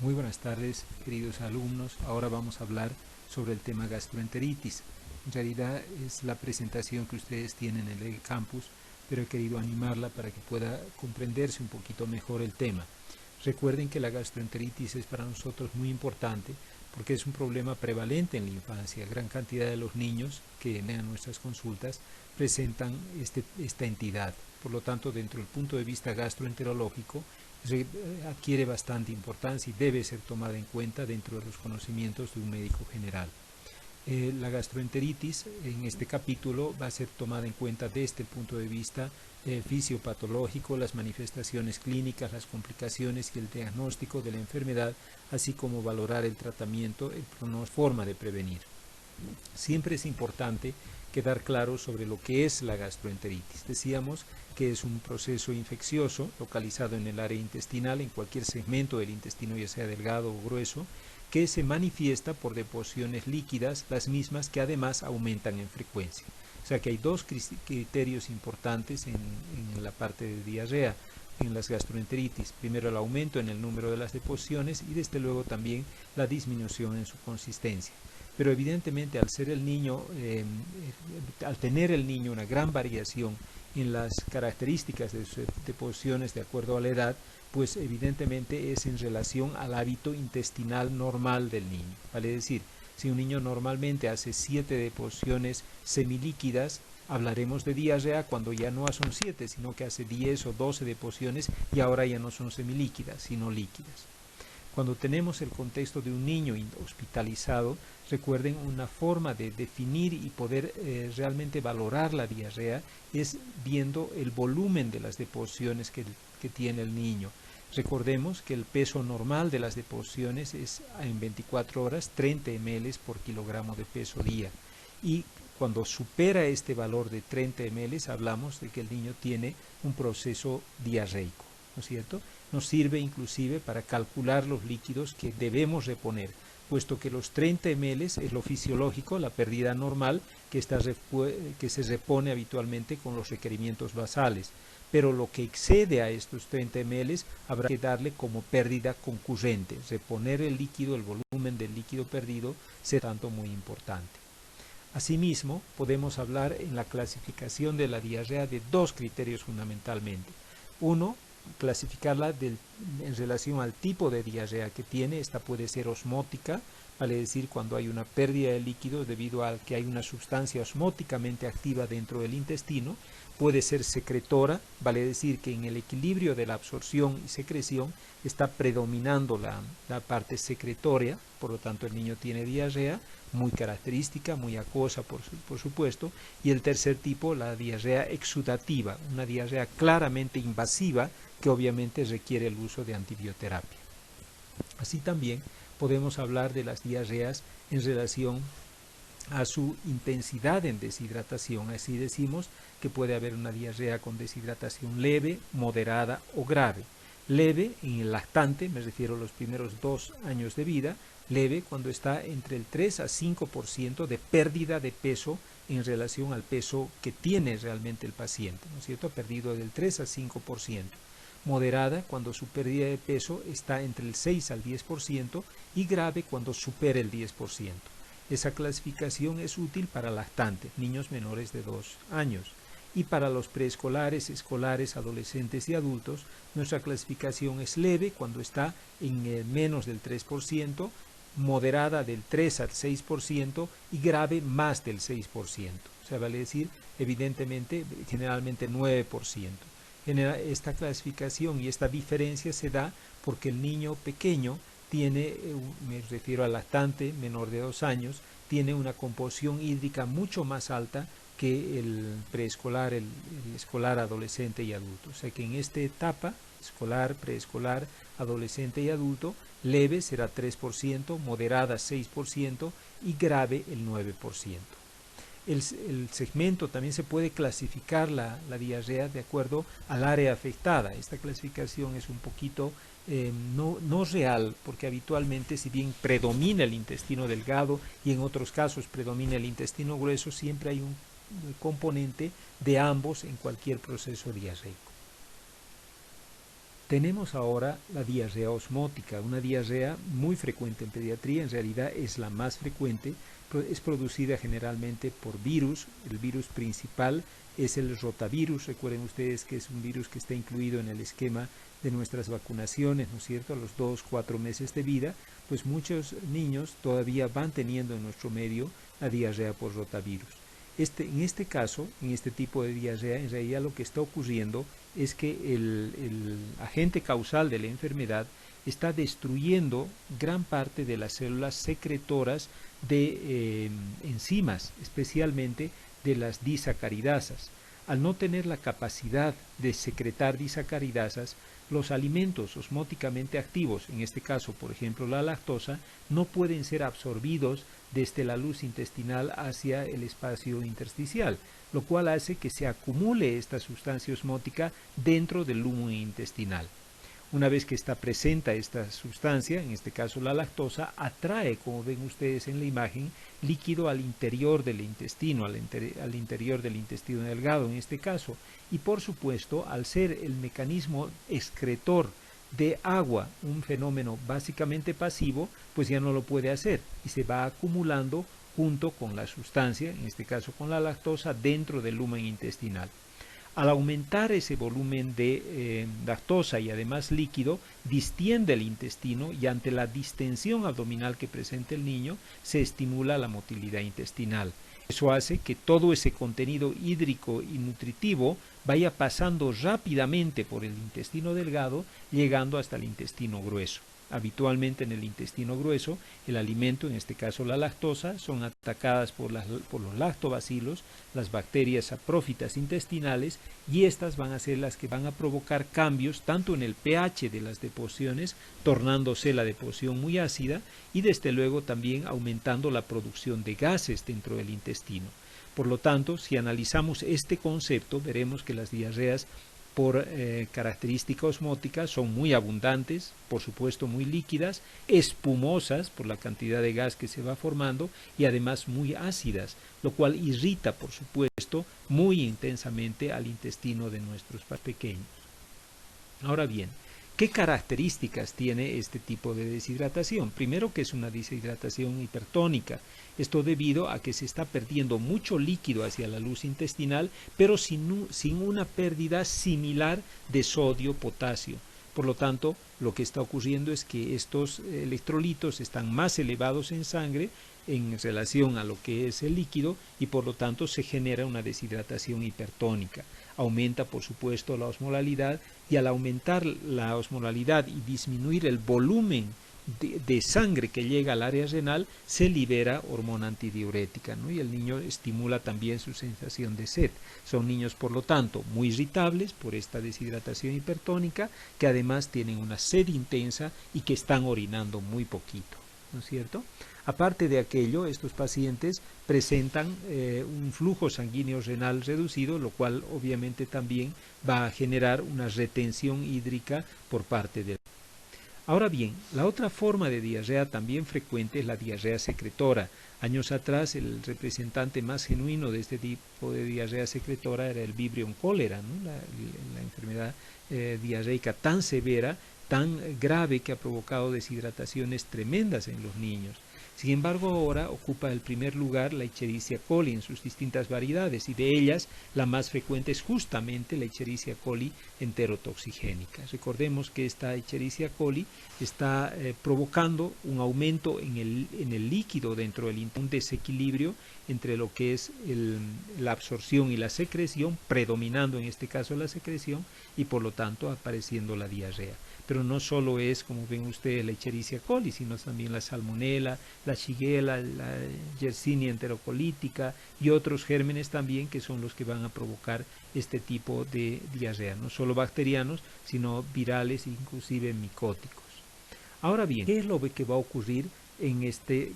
Muy buenas tardes, queridos alumnos. Ahora vamos a hablar sobre el tema gastroenteritis. En realidad es la presentación que ustedes tienen en el campus, pero he querido animarla para que pueda comprenderse un poquito mejor el tema. Recuerden que la gastroenteritis es para nosotros muy importante porque es un problema prevalente en la infancia. Gran cantidad de los niños que vienen a nuestras consultas presentan esta entidad. Por lo tanto, dentro del punto de vista gastroenterológico, adquiere bastante importancia y debe ser tomada en cuenta dentro de los conocimientos de un médico general. La gastroenteritis en este capítulo va a ser tomada en cuenta desde el punto de vista fisiopatológico, las manifestaciones clínicas, las complicaciones y el diagnóstico de la enfermedad, así como valorar el tratamiento, forma de prevenir. Siempre es importante quedar claro sobre lo que es la gastroenteritis. Decíamos que es un proceso infeccioso localizado en el área intestinal, en cualquier segmento del intestino, ya sea delgado o grueso, que se manifiesta por deposiciones líquidas, las mismas que además aumentan en frecuencia. O sea que hay dos criterios importantes en la parte de diarrea, en las gastroenteritis. Primero, el aumento en el número de las deposiciones y desde luego también la disminución en su consistencia. Pero evidentemente al tener el niño una gran variación en las características de sus deposiciones de acuerdo a la edad, pues evidentemente es en relación al hábito intestinal normal del niño. Vale decir, si un niño normalmente hace 7 deposiciones semilíquidas, hablaremos de diarrea cuando ya no son 7, sino que hace 10 o 12 deposiciones y ahora ya no son semilíquidas, sino líquidas. Cuando tenemos el contexto de un niño hospitalizado, recuerden, una forma de definir y poder realmente valorar la diarrea es viendo el volumen de las deposiciones que tiene el niño. Recordemos que el peso normal de las deposiciones es en 24 horas 30 ml por kilogramo de peso día. Y cuando supera este valor de 30 ml, hablamos de que el niño tiene un proceso diarreico, ¿no es cierto? Nos sirve inclusive para calcular los líquidos que debemos reponer, puesto que los 30 ml es lo fisiológico, la pérdida normal que se repone habitualmente con los requerimientos basales. Pero lo que excede a estos 30 ml habrá que darle como pérdida concurrente. Reponer el líquido, el volumen del líquido perdido, será tanto muy importante. Asimismo, podemos hablar en la clasificación de la diarrea de dos criterios fundamentalmente. Uno, clasificarla en relación al tipo de diarrea que tiene. Esta puede ser osmótica, vale decir cuando hay una pérdida de líquido debido a que hay una sustancia osmóticamente activa dentro del intestino. Puede ser secretora, vale decir que en el equilibrio de la absorción y secreción está predominando la parte secretoria, por lo tanto el niño tiene diarrea muy característica, muy acuosa por supuesto. Y el tercer tipo, la diarrea exudativa, una diarrea claramente invasiva que obviamente requiere el uso de antibioterapia. Así también podemos hablar de las diarreas en relación a su intensidad en deshidratación. Así decimos que puede haber una diarrea con deshidratación leve, moderada o grave. Leve en el lactante, me refiero a los primeros 2 años de vida, leve cuando está entre el 3 a 5% de pérdida de peso en relación al peso que tiene realmente el paciente, ¿no es cierto? Ha perdido del 3 a 5%. Moderada cuando su pérdida de peso está entre el 6 al 10% y grave cuando supera el 10%. Esa clasificación es útil para lactantes, niños menores de 2 años. Y para los preescolares, escolares, adolescentes y adultos, nuestra clasificación es leve cuando está en menos del 3%, moderada del 3 al 6% y grave más del 6%. O sea, vale decir, evidentemente, generalmente 9%. Esta clasificación y esta diferencia se da porque el niño pequeño tiene, me refiero al lactante menor de 2 años, tiene una composición hídrica mucho más alta que el preescolar, el escolar, adolescente y adulto. O sea que en esta etapa, escolar, preescolar, adolescente y adulto, leve será 3%, moderada 6% y grave el 9%. El segmento también se puede clasificar la diarrea de acuerdo al área afectada. Esta clasificación es un poquito no real, porque habitualmente, si bien predomina el intestino delgado y en otros casos predomina el intestino grueso, siempre hay un componente de ambos en cualquier proceso diarreico. Tenemos ahora la diarrea osmótica, una diarrea muy frecuente en pediatría, en realidad es la más frecuente, es producida generalmente por virus. El virus principal es el rotavirus. Recuerden ustedes que es un virus que está incluido en el esquema de nuestras vacunaciones, ¿no es cierto? A los 2-4 meses de vida, pues muchos niños todavía van teniendo en nuestro medio la diarrea por rotavirus. En este caso, en este tipo de diarrea, en realidad lo que está ocurriendo es que el agente causal de la enfermedad está destruyendo gran parte de las células secretoras de enzimas, especialmente de las disacaridasas. Al no tener la capacidad de secretar disacaridasas, los alimentos osmóticamente activos, en este caso por ejemplo la lactosa, no pueden ser absorbidos desde la luz intestinal hacia el espacio intersticial, lo cual hace que se acumule esta sustancia osmótica dentro del lumen intestinal. Una vez que está presente esta sustancia, en este caso la lactosa, atrae, como ven ustedes en la imagen, líquido al interior del intestino, al interior del intestino delgado en este caso, y por supuesto, al ser el mecanismo excretor de agua, un fenómeno básicamente pasivo, pues ya no lo puede hacer y se va acumulando junto con la sustancia, en este caso con la lactosa, dentro del lumen intestinal. Al aumentar ese volumen de lactosa y además líquido, distiende el intestino y ante la distensión abdominal que presenta el niño, se estimula la motilidad intestinal. Eso hace que todo ese contenido hídrico y nutritivo vaya pasando rápidamente por el intestino delgado, llegando hasta el intestino grueso. Habitualmente en el intestino grueso, el alimento, en este caso la lactosa, son atacadas por los lactobacilos, las bacterias saprófitas intestinales, y estas van a ser las que van a provocar cambios tanto en el pH de las deposiciones, tornándose la deposición muy ácida, y desde luego también aumentando la producción de gases dentro del intestino. Por lo tanto, si analizamos este concepto, veremos que las diarreas por característica osmótica son muy abundantes, por supuesto muy líquidas, espumosas por la cantidad de gas que se va formando y además muy ácidas, lo cual irrita por supuesto muy intensamente al intestino de nuestros pequeños. Ahora bien, ¿qué características tiene este tipo de deshidratación? Primero, que es una deshidratación hipertónica. Esto debido a que se está perdiendo mucho líquido hacia la luz intestinal, pero sin una pérdida similar de sodio-potasio. Por lo tanto, lo que está ocurriendo es que estos electrolitos están más elevados en sangre en relación a lo que es el líquido y por lo tanto se genera una deshidratación hipertónica. Aumenta por supuesto la osmolalidad y al aumentar la osmolalidad y disminuir el volumen de sangre que llega al área renal, se libera hormona antidiurética, ¿no? Y el niño estimula también su sensación de sed. Son niños, por lo tanto, muy irritables por esta deshidratación hipertónica, que además tienen una sed intensa y que están orinando muy poquito, ¿no es cierto? Aparte de aquello, estos pacientes presentan un flujo sanguíneo renal reducido, lo cual obviamente también va a generar una retención hídrica por parte del. Ahora bien, la otra forma de diarrea también frecuente es la diarrea secretora. Años atrás, el representante más genuino de este tipo de diarrea secretora era el Vibrio cólera, ¿no? la enfermedad diarreica tan severa, tan grave, que ha provocado deshidrataciones tremendas en los niños. Sin embargo, ahora ocupa el primer lugar la Escherichia coli en sus distintas variedades, y de ellas la más frecuente es justamente la Escherichia coli enterotoxigénica. Recordemos que esta Escherichia coli está provocando un aumento en el líquido dentro del intestino, un desequilibrio entre lo que es la absorción y la secreción, predominando en este caso la secreción, y por lo tanto apareciendo la diarrea. Pero no solo es, como ven ustedes, la Escherichia coli, sino también la salmonela, la shigella, la Yersinia enterocolítica y otros gérmenes también, que son los que van a provocar este tipo de diarrea, no solo bacterianos, sino virales e inclusive micóticos. Ahora bien, ¿qué es lo que va a ocurrir en este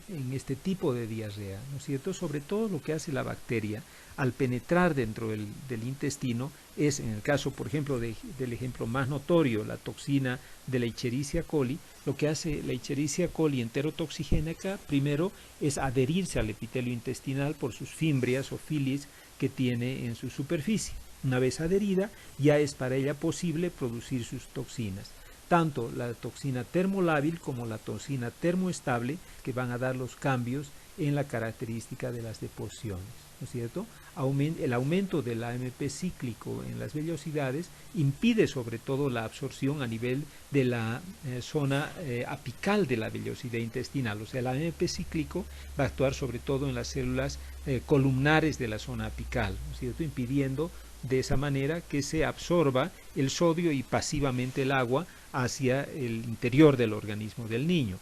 tipo de diarrea? ¿No es cierto? Sobre todo lo que hace la bacteria al penetrar dentro del intestino es, en el caso, por ejemplo, del ejemplo más notorio, la toxina de la Escherichia coli. Lo que hace la Escherichia coli enterotoxigénica, primero, es adherirse al epitelio intestinal por sus fimbrias o filis que tiene en su superficie. Una vez adherida, ya es para ella posible producir sus toxinas, tanto la toxina termolábil como la toxina termoestable, que van a dar los cambios en la característica de las deposiciones, ¿no es cierto? El aumento del AMP cíclico en las vellosidades impide sobre todo la absorción a nivel de la zona apical de la vellosidad intestinal, o sea, el AMP cíclico va a actuar sobre todo en las células columnares de la zona apical, ¿no es cierto?, impidiendo de esa manera que se absorba el sodio y pasivamente el agua hacia el interior del organismo del niño.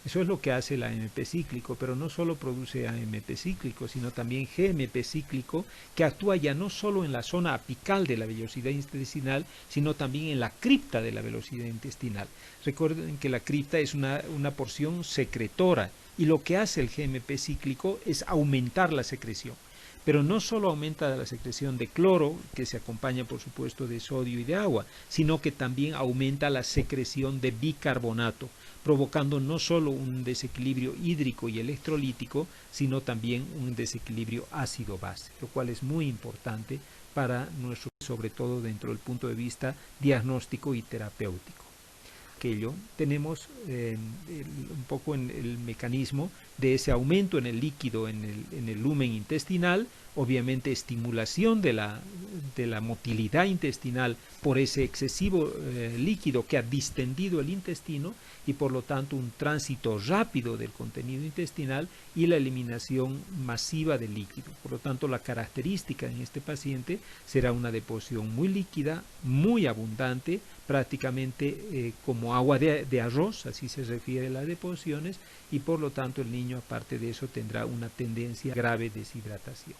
Eso es lo que hace el AMP cíclico, pero no solo produce AMP cíclico, sino también GMP cíclico, que actúa ya no solo en la zona apical de la vellosidad intestinal, sino también en la cripta de la vellosidad intestinal. Recuerden que la cripta es una porción secretora, y lo que hace el GMP cíclico es aumentar la secreción. Pero no solo aumenta la secreción de cloro, que se acompaña por supuesto de sodio y de agua, sino que también aumenta la secreción de bicarbonato, provocando no solo un desequilibrio hídrico y electrolítico, sino también un desequilibrio ácido-base, lo cual es muy importante para nuestro, sobre todo dentro del punto de vista diagnóstico y terapéutico. Tenemos un poco en el mecanismo de ese aumento en el líquido en el lumen intestinal, obviamente estimulación de la motilidad intestinal por ese excesivo líquido que ha distendido el intestino, y por lo tanto un tránsito rápido del contenido intestinal y la eliminación masiva del líquido. Por lo tanto, la característica en este paciente será una deposición muy líquida, muy abundante, prácticamente como agua de arroz, así se refiere a las deposiciones, y por lo tanto el niño, aparte de eso, tendrá una tendencia a grave deshidratación.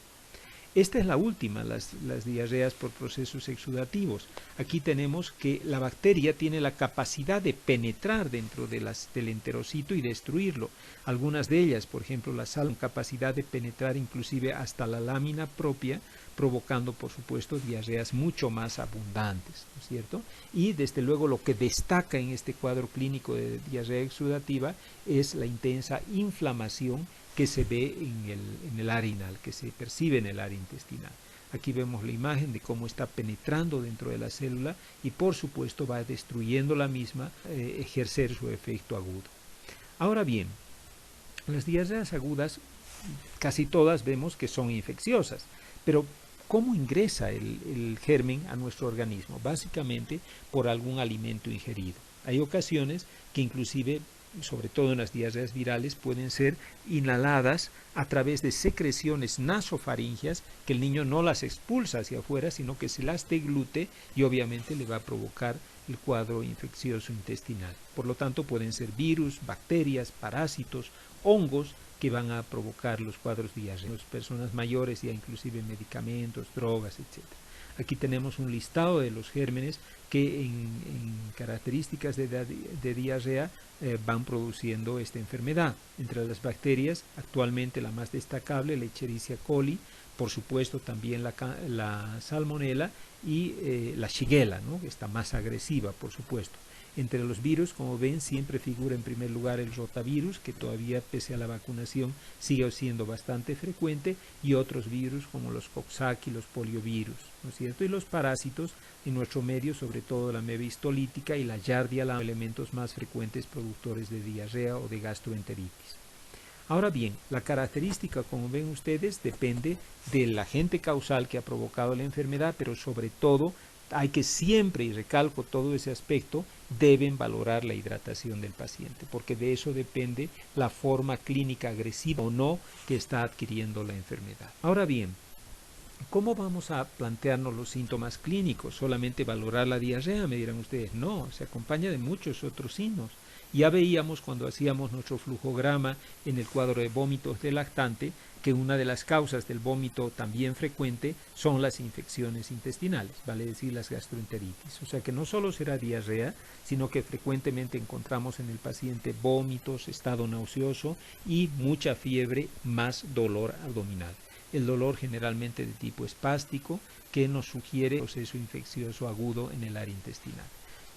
Esta es la última, las diarreas por procesos exudativos. Aquí tenemos que la bacteria tiene la capacidad de penetrar dentro del enterocito y destruirlo. Algunas de ellas, por ejemplo la sal, con capacidad de penetrar inclusive hasta la lámina propia, provocando por supuesto diarreas mucho más abundantes, ¿no es cierto? Y desde luego lo que destaca en este cuadro clínico de diarrea exudativa es la intensa inflamación que se ve en el área anal, que se percibe en el área intestinal. Aquí vemos la imagen de cómo está penetrando dentro de la célula y por supuesto va destruyendo la misma, ejercer su efecto agudo. Ahora bien, las diarreas agudas casi todas vemos que son infecciosas, pero ¿cómo ingresa el germen a nuestro organismo? Básicamente por algún alimento ingerido. Hay ocasiones que inclusive, sobre todo en las diarreas virales, pueden ser inhaladas a través de secreciones nasofaringeas que el niño no las expulsa hacia afuera, sino que se las deglute y obviamente le va a provocar el cuadro infeccioso intestinal. Por lo tanto, pueden ser virus, bacterias, parásitos, hongos que van a provocar los cuadros diarreicos. Personas mayores ya inclusive medicamentos, drogas, etc. Aquí tenemos un listado de los gérmenes que en características de diarrea van produciendo esta enfermedad. Entre las bacterias, actualmente la más destacable, la Escherichia coli, por supuesto también la salmonella y la shigella, ¿no?, que está más agresiva, por supuesto. Entre los virus, como ven, siempre figura en primer lugar el rotavirus, que todavía pese a la vacunación sigue siendo bastante frecuente, y otros virus como los Coxsackie y los poliovirus, ¿no es cierto? Y los parásitos en nuestro medio, sobre todo la ameba histolítica y la Yardia, los elementos más frecuentes productores de diarrea o de gastroenteritis. Ahora bien, la característica, como ven ustedes, depende del agente causal que ha provocado la enfermedad, pero sobre todo hay que siempre, y recalco todo ese aspecto, deben valorar la hidratación del paciente, porque de eso depende la forma clínica agresiva o no que está adquiriendo la enfermedad. Ahora bien, ¿cómo vamos a plantearnos los síntomas clínicos? ¿Solamente valorar la diarrea? Me dirán ustedes. No, se acompaña de muchos otros signos. Ya veíamos cuando hacíamos nuestro flujograma en el cuadro de vómitos del lactante que una de las causas del vómito también frecuente son las infecciones intestinales, vale decir las gastroenteritis. O sea que no solo será diarrea, sino que frecuentemente encontramos en el paciente vómitos, estado nauseoso y mucha fiebre más dolor abdominal. El dolor generalmente de tipo espástico que nos sugiere un proceso infeccioso agudo en el área intestinal.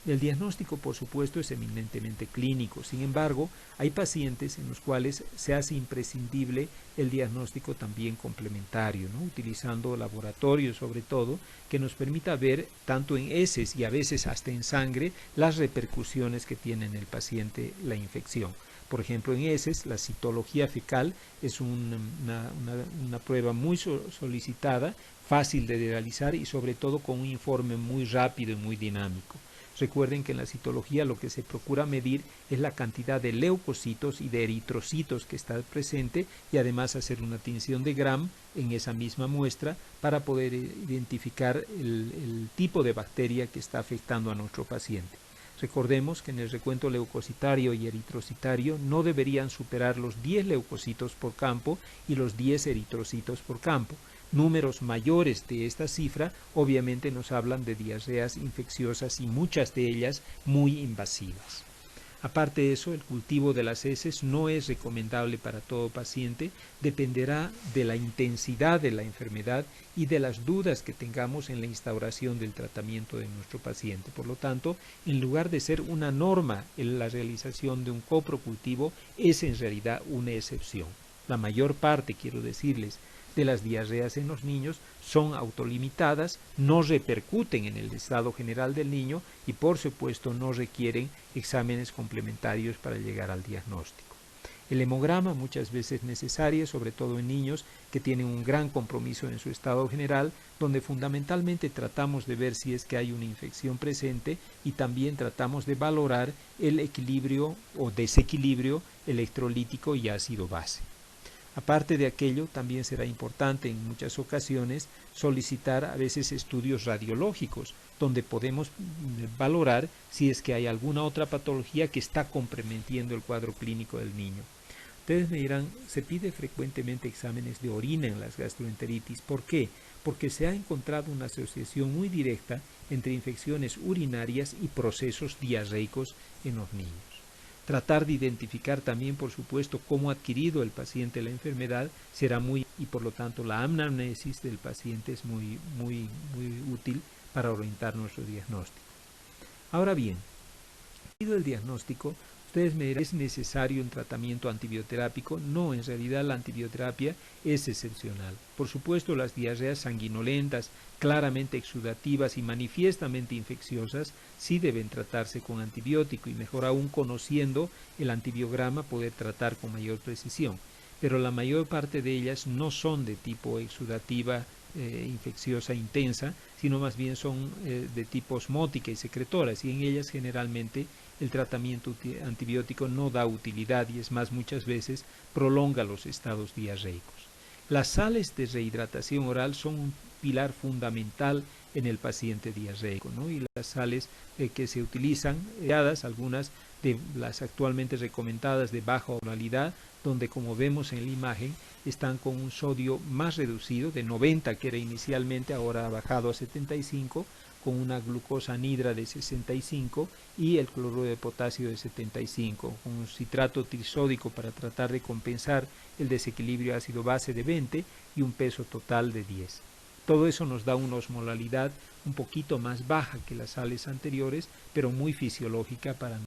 El diagnóstico, por supuesto, es eminentemente clínico. Sin embargo, hay pacientes en los cuales se hace imprescindible el diagnóstico también complementario, ¿no? Utilizando laboratorios, sobre todo, que nos permita ver tanto en heces y a veces hasta en sangre las repercusiones que tiene en el paciente la infección. Por ejemplo, en heces, la citología fecal es una prueba muy solicitada, fácil de realizar y sobre todo con un informe muy rápido y muy dinámico. Recuerden que en la citología lo que se procura medir es la cantidad de leucocitos y de eritrocitos que está presente y además hacer una tinción de Gram en esa misma muestra para poder identificar el tipo de bacteria que está afectando a nuestro paciente. Recordemos que en el recuento leucocitario y eritrocitario no deberían superar los 10 leucocitos por campo y los 10 eritrocitos por campo. Números mayores de esta cifra obviamente nos hablan de diarreas infecciosas y muchas de ellas muy invasivas. Aparte de eso, el cultivo de las heces no es recomendable para todo paciente, dependerá de la intensidad de la enfermedad y de las dudas que tengamos en la instauración del tratamiento de nuestro paciente. Por lo tanto, en lugar de ser una norma en la realización de un coprocultivo, es en realidad una excepción. La mayor parte, quiero decirles, de las diarreas en los niños son autolimitadas, no repercuten en el estado general del niño y por supuesto no requieren exámenes complementarios para llegar al diagnóstico. El hemograma muchas veces es necesario, sobre todo en niños que tienen un gran compromiso en su estado general, donde fundamentalmente tratamos de ver si es que hay una infección presente y también tratamos de valorar el equilibrio o desequilibrio electrolítico y ácido-base. Aparte de aquello, también será importante en muchas ocasiones solicitar a veces estudios radiológicos, donde podemos valorar si es que hay alguna otra patología que está comprometiendo el cuadro clínico del niño. Ustedes me dirán, se pide frecuentemente exámenes de orina en las gastroenteritis. ¿Por qué? Porque se ha encontrado una asociación muy directa entre infecciones urinarias y procesos diarreicos en los niños. Tratar de identificar también, por supuesto, cómo ha adquirido el paciente la enfermedad será y por lo tanto la anamnesis del paciente es muy útil para orientar nuestro diagnóstico. Ahora bien, el diagnóstico, ustedes me dirán, ¿es necesario un tratamiento antibioterápico? No, en realidad la antibioterapia es excepcional. Por supuesto, las diarreas sanguinolentas, claramente exudativas y manifiestamente infecciosas, sí deben tratarse con antibiótico y mejor aún conociendo el antibiograma poder tratar con mayor precisión. Pero la mayor parte de ellas no son de tipo exudativa, infecciosa intensa, sino más bien son de tipo osmótica y secretoras, y en ellas generalmente el tratamiento antibiótico no da utilidad y es más, muchas veces prolonga los estados diarreicos. Las sales de rehidratación oral son un pilar fundamental en el paciente diarreico, ¿no? Y las sales que se utilizan, algunas de las actualmente recomendadas de baja oralidad, donde como vemos en la imagen están con un sodio más reducido, de 90 que era inicialmente, ahora ha bajado a 75, con una glucosa anhidra de 65 y el cloruro de potasio de 75, con un citrato trisódico para tratar de compensar el desequilibrio ácido-base de 20 y un peso total de 10. Todo eso nos da una osmolalidad un poquito más baja que las sales anteriores, pero muy fisiológica para